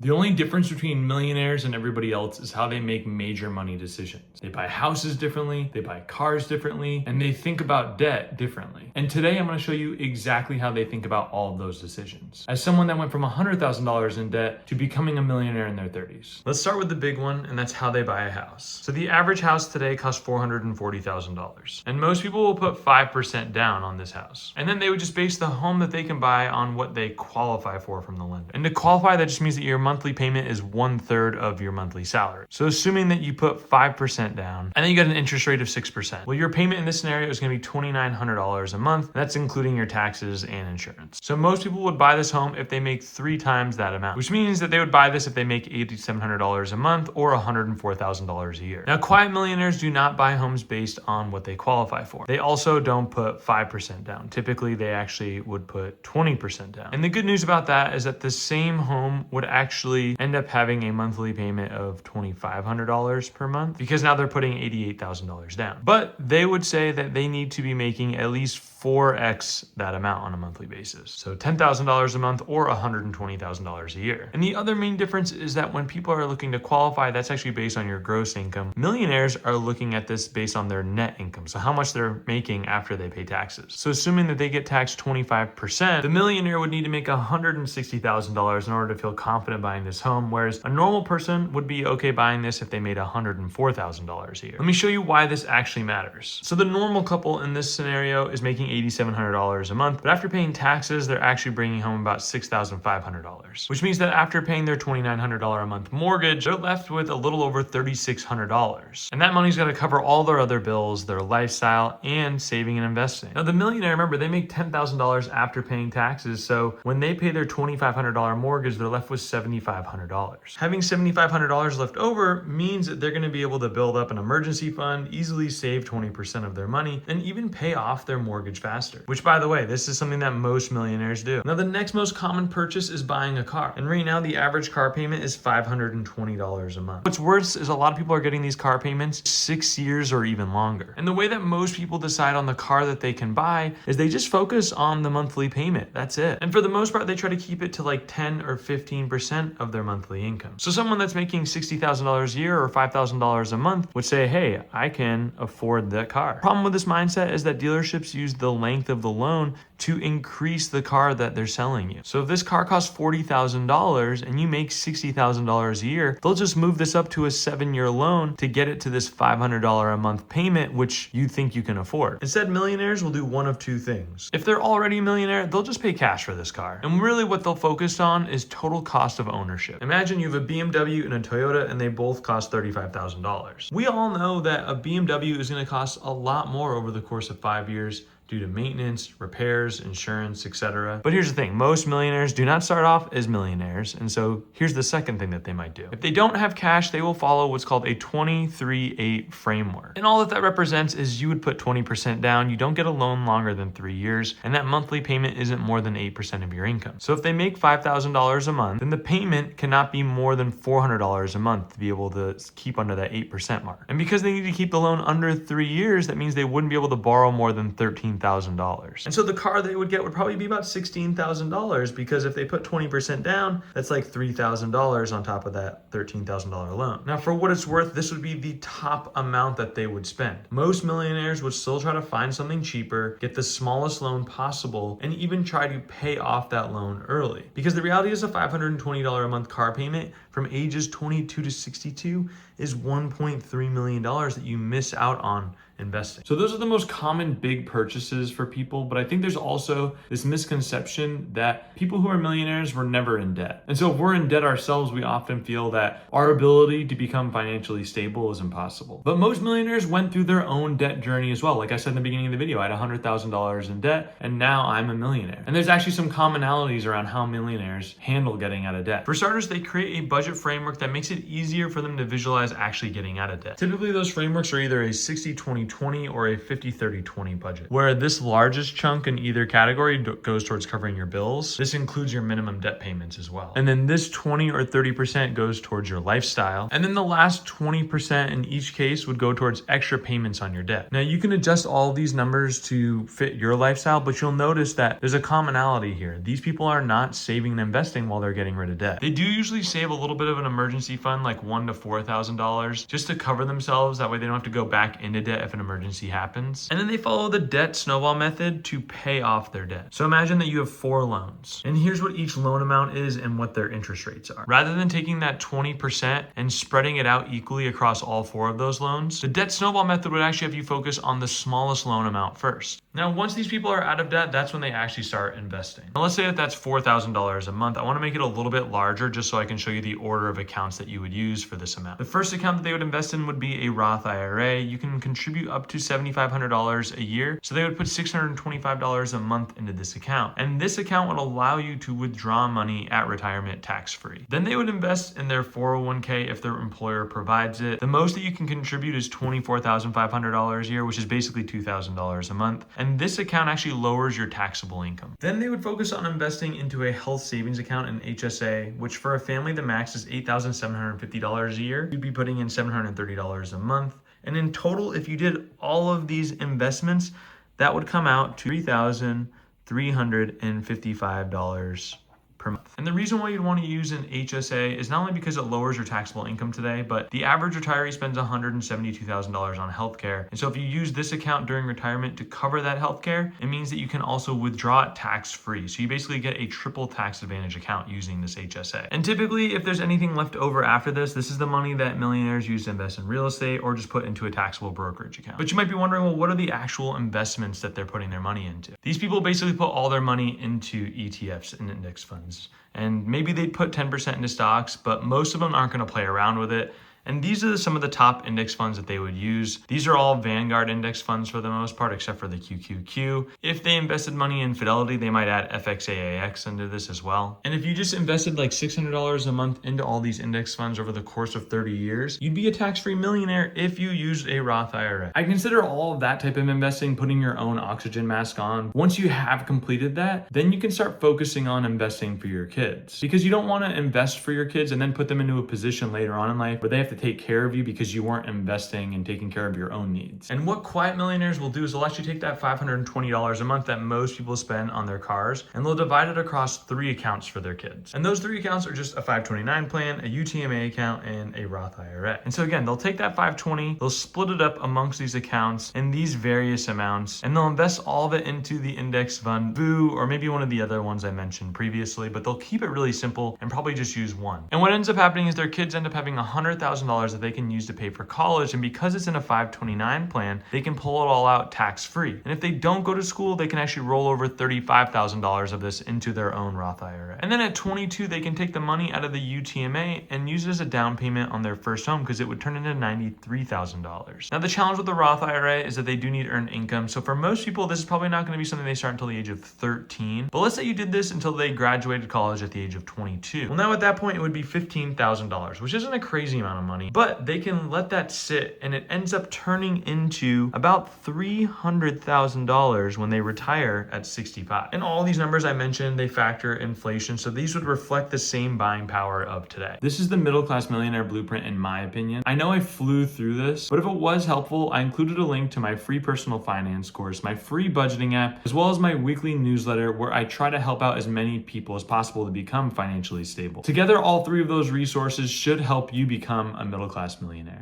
The only difference between millionaires and everybody else is how they make major money decisions. They buy houses differently, they buy cars differently, and they think about debt differently. And today I'm going to show you exactly how they think about all of those decisions. As someone that went from $100,000 in debt to becoming a millionaire in their 30s. Let's start with the big one, and that's how they buy a house. So the average house today costs $440,000. And most people will put 5% down on this house. And then they would just base the home that they can buy on what they qualify for from the lender. And to qualify, that just means that your monthly payment is 1/3 of your monthly salary. So assuming that you put 5% down and then you get an interest rate of 6%. Well, your payment in this scenario is going to be $2,900 a month. And that's including your taxes and insurance. So most people would buy this home if they make 3 times that amount, which means that they would buy this if they make $8,700 a month or $104,000 a year. Now, quiet millionaires do not buy homes based on what they qualify for. They also don't put 5% down. Typically, they actually would put 20% down. And the good news about that is that the same home would actually end up having a monthly payment of $2,500 per month because now they're putting $88,000 down. But they would say that they need to be making at least 4x that amount on a monthly basis. So $10,000 a month or $120,000 a year. And the other main difference is that when people are looking to qualify, that's actually based on your gross income. Millionaires are looking at this based on their net income. So how much they're making after they pay taxes. So assuming that they get taxed 25%, the millionaire would need to make $160,000 in order to feel confident buying this home, whereas a normal person would be okay buying this if they made $104,000 a year. Let me show you why this actually matters. So the normal couple in this scenario is making $8,700 a month, but after paying taxes, they're actually bringing home about $6,500, which means that after paying their $2,900 a month mortgage, they're left with a little over $3,600. And that money's got to cover all their other bills, their lifestyle, and saving and investing. Now, the millionaire, remember, they make $10,000 after paying taxes, so when they pay their $2,500 mortgage, they're left with $7,500. Having $7,500 left over means that they're going to be able to build up an emergency fund, easily save 20% of their money, and even pay off their mortgage faster. Which, by the way, this is something that most millionaires do. Now, the next most common purchase is buying a car. And right now, the average car payment is $520 a month. What's worse is a lot of people are getting these car payments 6 years or even longer. And the way that most people decide on the car that they can buy is they just focus on the monthly payment. That's it. And for the most part, they try to keep it to like 10 or 15% of their monthly income. So someone that's making $60,000 a year or $5,000 a month would say, hey, I can afford that car. Problem with this mindset is that dealerships use the length of the loan to increase the car that they're selling you. So if this car costs $40,000 and you make $60,000 a year, they'll just move this up to a 7-year loan to get it to this $500 a month payment, which you think you can afford. Instead, millionaires will do one of two things. If they're already a millionaire, they'll just pay cash for this car. And really what they'll focus on is total cost of ownership. Imagine you have a BMW and a Toyota and they both cost $35,000. We all know that a BMW is going to cost a lot more over the course of 5 years due to maintenance, repairs, insurance, etc. But here's the thing, most millionaires do not start off as millionaires. And so here's the second thing that they might do. If they don't have cash, they will follow what's called a 23-8 framework. And all that represents is you would put 20% down, you don't get a loan longer than 3 years, and that monthly payment isn't more than 8% of your income. So if they make $5,000 a month, then the payment cannot be more than $400 a month to be able to keep under that 8% mark. And because they need to keep the loan under 3 years, that means they wouldn't be able to borrow more than $13,000. And so the car they would get would probably be about $16,000 because if they put 20% down, that's like $3,000 on top of that $13,000 loan. Now, for what it's worth, this would be the top amount that they would spend. Most millionaires would still try to find something cheaper, get the smallest loan possible, and even try to pay off that loan early. Because the reality is a $520 a month car payment from ages 22 to 62 is $1.3 million that you miss out on investing. So those are the most common big purchases for people, but I think there's also this misconception that people who are millionaires were never in debt. And so if we're in debt ourselves, we often feel that our ability to become financially stable is impossible. But most millionaires went through their own debt journey as well. Like I said in the beginning of the video, I had $100,000 in debt and now I'm a millionaire. And there's actually some commonalities around how millionaires handle getting out of debt. For starters, they create a budget framework that makes it easier for them to visualize actually getting out of debt. Typically, those frameworks are either a 60-20 80-20 or a 50-30-20 budget, where this largest chunk in either category goes towards covering your bills. This includes your minimum debt payments as well. And then this 20 or 30% goes towards your lifestyle. And then the last 20% in each case would go towards extra payments on your debt. Now you can adjust all these numbers to fit your lifestyle, but you'll notice that there's a commonality here. These people are not saving and investing while they're getting rid of debt. They do usually save a little bit of an emergency fund, like $1,000 to $4,000, just to cover themselves. That way they don't have to go back into debt if an emergency happens. And then they follow the debt snowball method to pay off their debt. So imagine that you have 4 loans, and here's what each loan amount is and what their interest rates are. Rather than taking that 20% and spreading it out equally across all 4 of those loans, the debt snowball method would actually have you focus on the smallest loan amount first. Now, once these people are out of debt, that's when they actually start investing. Now, let's say that that's $4,000 a month. I want to make it a little bit larger just so I can show you the order of accounts that you would use for this amount. The first account that they would invest in would be a Roth IRA. You can contribute up to $7,500 a year. So they would put $625 a month into this account. And this account would allow you to withdraw money at retirement tax-free. Then they would invest in their 401k if their employer provides it. The most that you can contribute is $24,500 a year, which is basically $2,000 a month. And this account actually lowers your taxable income. Then they would focus on investing into a health savings account, an HSA, which for a family, the max is $8,750 a year. You'd be putting in $730 a month. And in total, if you did all of these investments, that would come out to $3,355 per month. And the reason why you'd want to use an HSA is not only because it lowers your taxable income today, but the average retiree spends $172,000 on healthcare. And so if you use this account during retirement to cover that healthcare, it means that you can also withdraw it tax-free. So you basically get a triple tax advantage account using this HSA. And typically, if there's anything left over after this is the money that millionaires use to invest in real estate or just put into a taxable brokerage account. But you might be wondering, well, what are the actual investments that they're putting their money into? These people basically put all their money into ETFs and index funds. And maybe they'd put 10% into stocks, but most of them aren't going to play around with it. And these are some of the top index funds that they would use. These are all Vanguard index funds for the most part, except for the QQQ. If they invested money in Fidelity, they might add FXAAX into this as well. And if you just invested like $600 a month into all these index funds over the course of 30 years, you'd be a tax-free millionaire if you used a Roth IRA. I consider all of that type of investing putting your own oxygen mask on. Once you have completed that, then you can start focusing on investing for your kids, because you don't want to invest for your kids and then put them into a position later on in life where they have to take care of you because you weren't investing and taking care of your own needs. And what quiet millionaires will do is they'll actually take that $520 a month that most people spend on their cars, and they'll divide it across 3 accounts for their kids. And those 3 accounts are just a 529 plan, a UTMA account, and a Roth IRA. And so again, they'll take that 520, they'll split it up amongst these accounts in these various amounts, and they'll invest all of it into the index fund, VU, or maybe one of the other ones I mentioned previously, but they'll keep it really simple and probably just use one. And what ends up happening is their kids end up having $100,000 that they can use to pay for college, and because it's in a 529 plan, they can pull it all out tax-free. And if they don't go to school, they can actually roll over $35,000 of this into their own Roth IRA. And then at 22, they can take the money out of the UTMA and use it as a down payment on their first home, because it would turn into $93,000. Now, the challenge with the Roth IRA is that they do need earned income. So for most people, this is probably not going to be something they start until the age of 13. But let's say you did this until they graduated college at the age of 22. Well, now at that point, it would be $15,000, which isn't a crazy amount of money, but they can let that sit, and it ends up turning into about $300,000 when they retire at 65. And all these numbers I mentioned, they factor inflation, so these would reflect the same buying power of today. This is the middle class millionaire blueprint in my opinion. I know I flew through this, but if it was helpful, I included a link to my free personal finance course, my free budgeting app, as well as my weekly newsletter where I try to help out as many people as possible to become financially stable. Together, all 3 of those resources should help you become a middle class millionaire.